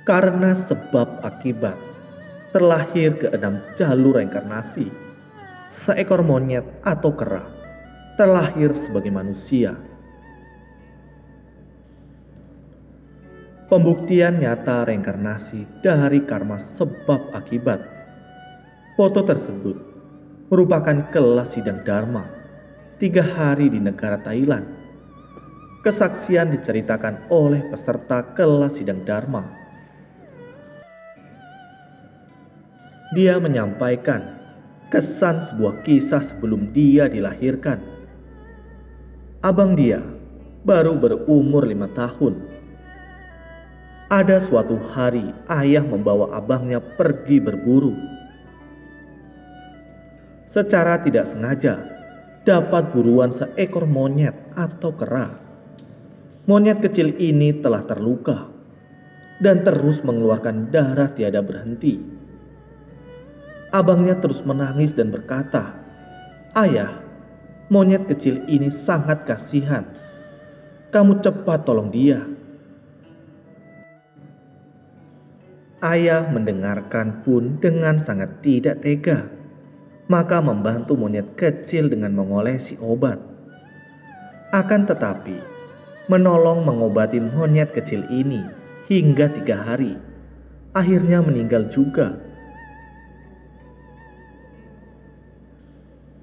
Karena sebab akibat, terlahir ke enam jalur reinkarnasi. Seekor monyet atau kera terlahir sebagai manusia. Pembuktian nyata reinkarnasi dari karma sebab akibat. Foto tersebut merupakan kelas sidang dharma 3 hari di negara Thailand. Kesaksian diceritakan oleh peserta kelas sidang dharma. Dia menyampaikan kesan sebuah kisah sebelum dia dilahirkan. Abang dia baru berumur 5 tahun. Ada suatu hari ayah membawa abangnya pergi berburu. Secara tidak sengaja dapat buruan seekor monyet atau kera. Monyet kecil ini telah terluka dan terus mengeluarkan darah tiada berhenti. Abangnya terus menangis dan berkata, "Ayah, monyet kecil ini sangat kasihan. Kamu cepat tolong dia." Ayah mendengarkan pun dengan sangat tidak tega, maka membantu monyet kecil dengan mengolesi obat. Akan tetapi, menolong mengobati monyet kecil ini hingga 3 hari, akhirnya meninggal juga.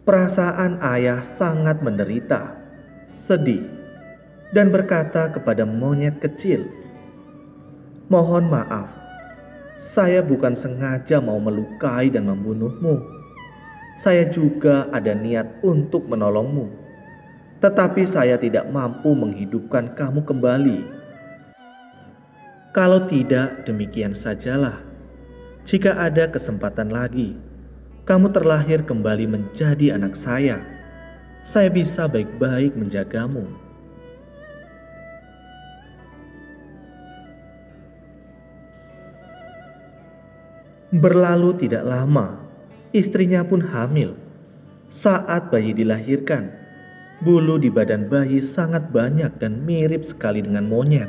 Perasaan ayah sangat menderita, sedih, dan berkata kepada monyet kecil, "Mohon maaf, saya bukan sengaja mau melukai dan membunuhmu. Saya juga ada niat untuk menolongmu, tetapi saya tidak mampu menghidupkan kamu kembali. Kalau tidak, demikian sajalah. Jika ada kesempatan lagi, kamu terlahir kembali menjadi anak saya. Saya bisa baik-baik menjagamu." Berlalu tidak lama, istrinya pun hamil. Saat bayi dilahirkan, bulu di badan bayi sangat banyak dan mirip sekali dengan monyet.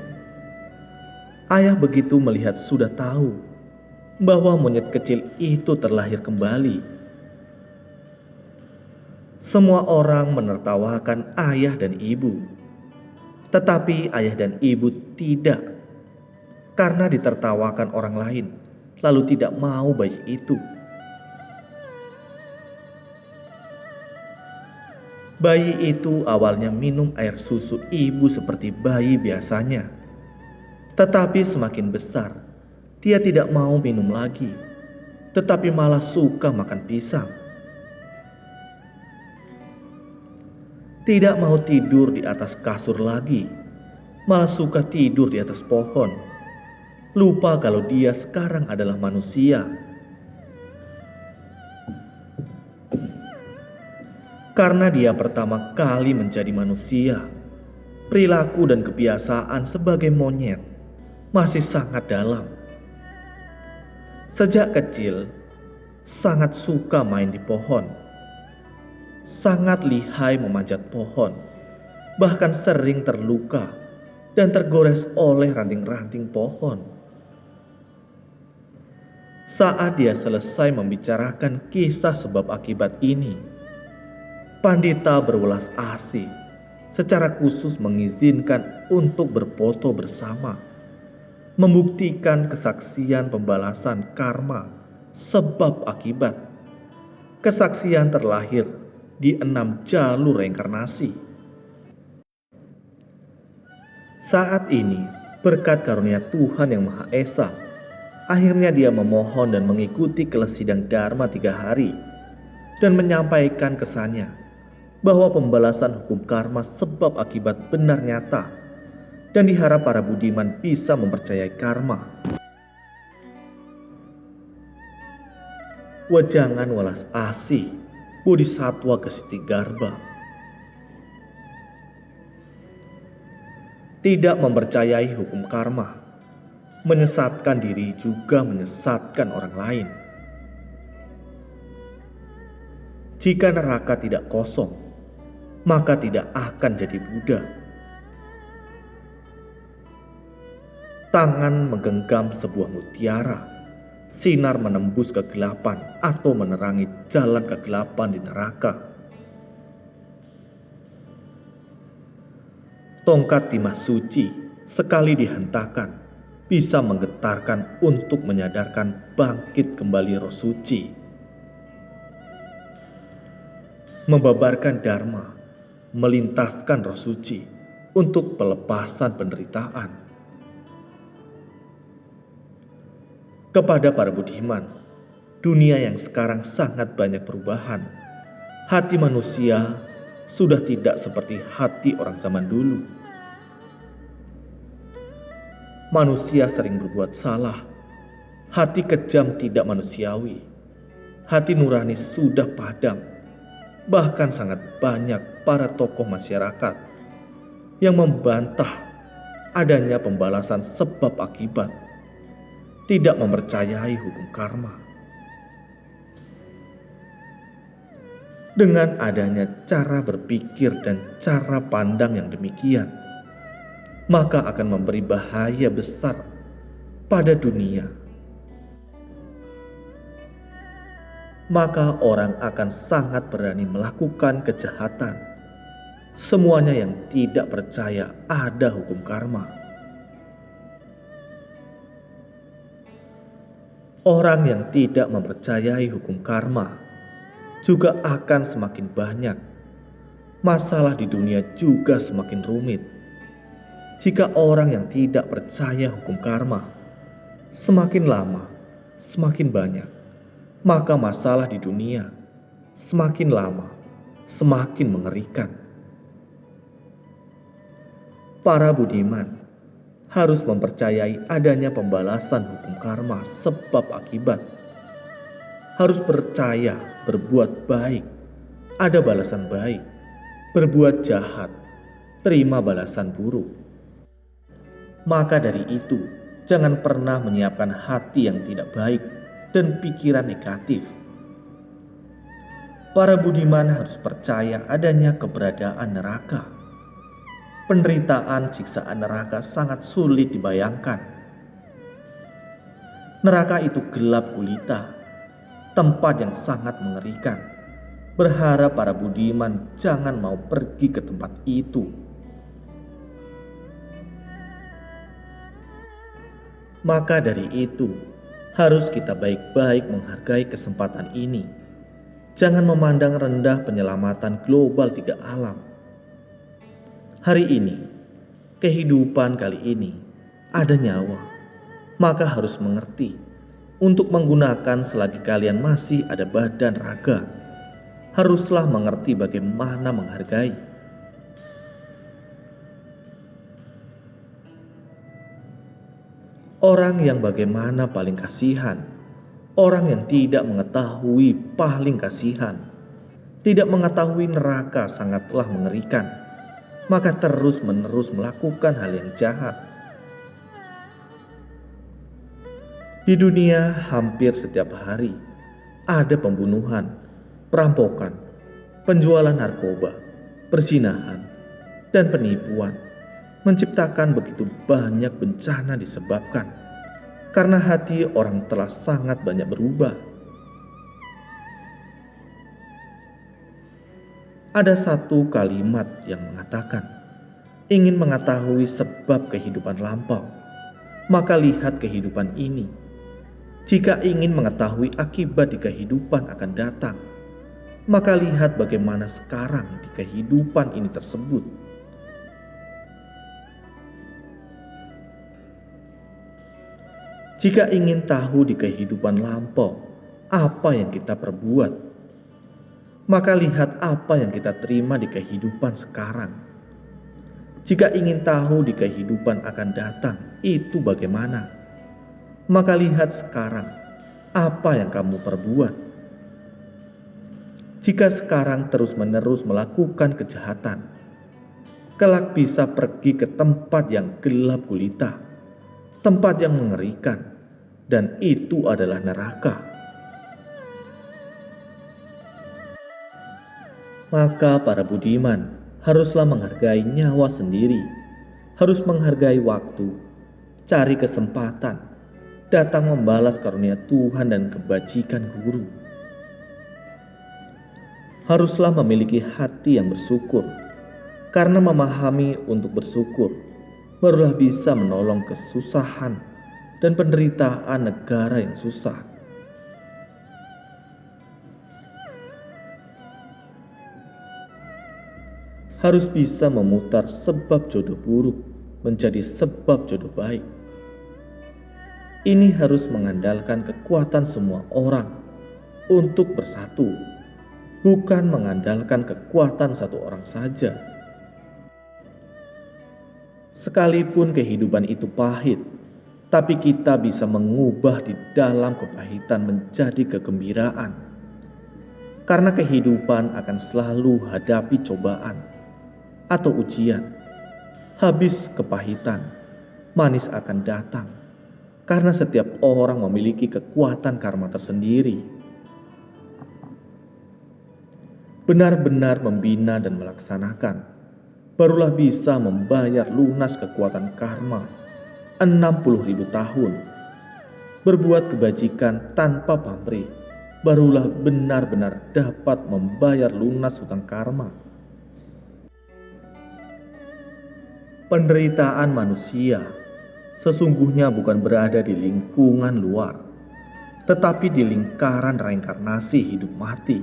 Ayah begitu melihat sudah tahu bahwa monyet kecil itu terlahir kembali. Semua orang menertawakan ayah dan ibu, tetapi ayah dan ibu tidak, karena ditertawakan orang lain, lalu tidak mau bayi itu. Bayi itu awalnya minum air susu ibu seperti bayi biasanya, tetapi semakin besar, dia tidak mau minum lagi, tetapi malah suka makan pisang. Tidak mau tidur di atas kasur lagi, malah suka tidur di atas pohon. Lupa kalau dia sekarang adalah manusia. Karena dia pertama kali menjadi manusia, perilaku dan kebiasaan sebagai monyet masih sangat dalam. Sejak kecil, sangat suka main di pohon. Sangat lihai memanjat pohon, bahkan sering terluka dan tergores oleh ranting-ranting pohon. Saat dia selesai membicarakan kisah sebab akibat ini, Pandita berwelas asih secara khusus mengizinkan untuk berfoto bersama, membuktikan kesaksian pembalasan karma sebab akibat. Kesaksian terlahir di 6 jalur reinkarnasi. Saat ini, berkat karunia Tuhan Yang Maha Esa, akhirnya dia memohon dan mengikuti kelas sidang dharma 3 hari dan menyampaikan kesannya bahwa pembalasan hukum karma sebab akibat benar nyata dan diharap para budiman bisa mempercayai karma. Wejangan welas asih Bodhisatwa Gestigarbha. Tidak mempercayai hukum karma, menyesatkan diri juga menyesatkan orang lain. Jika neraka tidak kosong, maka tidak akan jadi Buddha. Tangan menggenggam sebuah mutiara. Sinar menembus kegelapan atau menerangi jalan kegelapan di neraka. Tongkat timah suci sekali dihentakkan bisa menggetarkan untuk menyadarkan bangkit kembali roh suci. Membabarkan dharma, melintaskan roh suci untuk pelepasan penderitaan. Kepada para budiman, dunia yang sekarang sangat banyak perubahan. Hati manusia sudah tidak seperti hati orang zaman dulu. Manusia sering berbuat salah. Hati kejam tidak manusiawi. Hati nurani sudah padam. Bahkan sangat banyak para tokoh masyarakat yang membantah adanya pembalasan sebab akibat, tidak mempercayai hukum karma. Dengan adanya cara berpikir dan cara pandang yang demikian, maka akan memberi bahaya besar pada dunia. Maka orang akan sangat berani melakukan kejahatan. Semuanya yang tidak percaya ada hukum karma. Orang yang tidak mempercayai hukum karma juga akan semakin banyak. Masalah di dunia juga semakin rumit. Jika orang yang tidak percaya hukum karma semakin lama, semakin banyak, maka masalah di dunia semakin lama, semakin mengerikan. Para budiman harus mempercayai adanya pembalasan hukum karma sebab akibat. Harus percaya berbuat baik, ada balasan baik. Berbuat jahat, terima balasan buruk. Maka dari itu, jangan pernah menyiapkan hati yang tidak baik dan pikiran negatif. Para budiman harus percaya adanya keberadaan neraka. Penderitaan siksaan neraka sangat sulit dibayangkan. Neraka itu gelap gulita, tempat yang sangat mengerikan. Berharap para budiman jangan mau pergi ke tempat itu. Maka dari itu, harus kita baik-baik menghargai kesempatan ini. Jangan memandang rendah penyelamatan global 3 alam. Hari ini, kehidupan kali ini, ada nyawa. Maka harus mengerti untuk menggunakan selagi kalian masih ada badan raga. Haruslah mengerti bagaimana menghargai. Orang yang bagaimana paling kasihan, orang yang tidak mengetahui paling kasihan, tidak mengetahui neraka sangatlah mengerikan, maka terus-menerus melakukan hal yang jahat. Di dunia hampir setiap hari ada pembunuhan, perampokan, penjualan narkoba, perzinahan, dan penipuan. Menciptakan begitu banyak bencana disebabkan karena hati orang telah sangat banyak berubah. Ada satu kalimat yang mengatakan, ingin mengetahui sebab kehidupan lampau, maka lihat kehidupan ini. Jika ingin mengetahui akibat di kehidupan akan datang, maka lihat bagaimana sekarang di kehidupan ini tersebut. Jika ingin tahu di kehidupan lampau apa yang kita perbuat, maka lihat apa yang kita terima di kehidupan sekarang. Jika ingin tahu di kehidupan akan datang itu bagaimana, maka lihat sekarang apa yang kamu perbuat. Jika sekarang terus-menerus melakukan kejahatan, kelak bisa pergi ke tempat yang gelap gulita, tempat yang mengerikan, dan itu adalah neraka. Maka para budiman haruslah menghargai nyawa sendiri, harus menghargai waktu. cari kesempatan, datang membalas karunia Tuhan dan kebajikan guru. Haruslah memiliki hati yang bersyukur, karena memahami untuk bersyukur barulah bisa menolong kesusahan dan penderitaan negara yang susah. Harus bisa memutar sebab jodoh buruk menjadi sebab jodoh baik. Ini harus mengandalkan kekuatan semua orang untuk bersatu, bukan mengandalkan kekuatan satu orang saja. Sekalipun kehidupan itu pahit, tapi kita bisa mengubah di dalam kepahitan menjadi kegembiraan. Karena kehidupan akan selalu hadapi cobaan atau ujian. Habis kepahitan, manis akan datang. Karena setiap orang memiliki kekuatan karma tersendiri. Benar-benar membina dan melaksanakan, barulah bisa membayar lunas kekuatan karma 60.000 tahun. Berbuat kebajikan tanpa pamrih, barulah benar-benar dapat membayar lunas hutang karma. Penderitaan manusia sesungguhnya bukan berada di lingkungan luar, tetapi di lingkaran reinkarnasi hidup mati.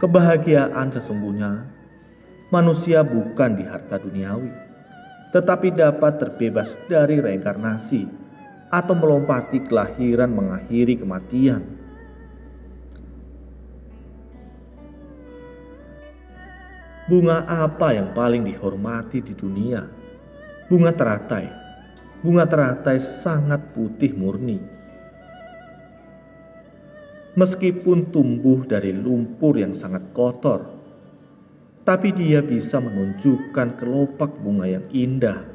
Kebahagiaan sesungguhnya manusia bukan di harta duniawi, tetapi dapat terbebas dari reinkarnasi atau melompati kelahiran mengakhiri kematian. Bunga apa yang paling dihormati di dunia? Bunga teratai. Bunga teratai sangat putih murni. Meskipun tumbuh dari lumpur yang sangat kotor, tapi dia bisa menunjukkan kelopak bunga yang indah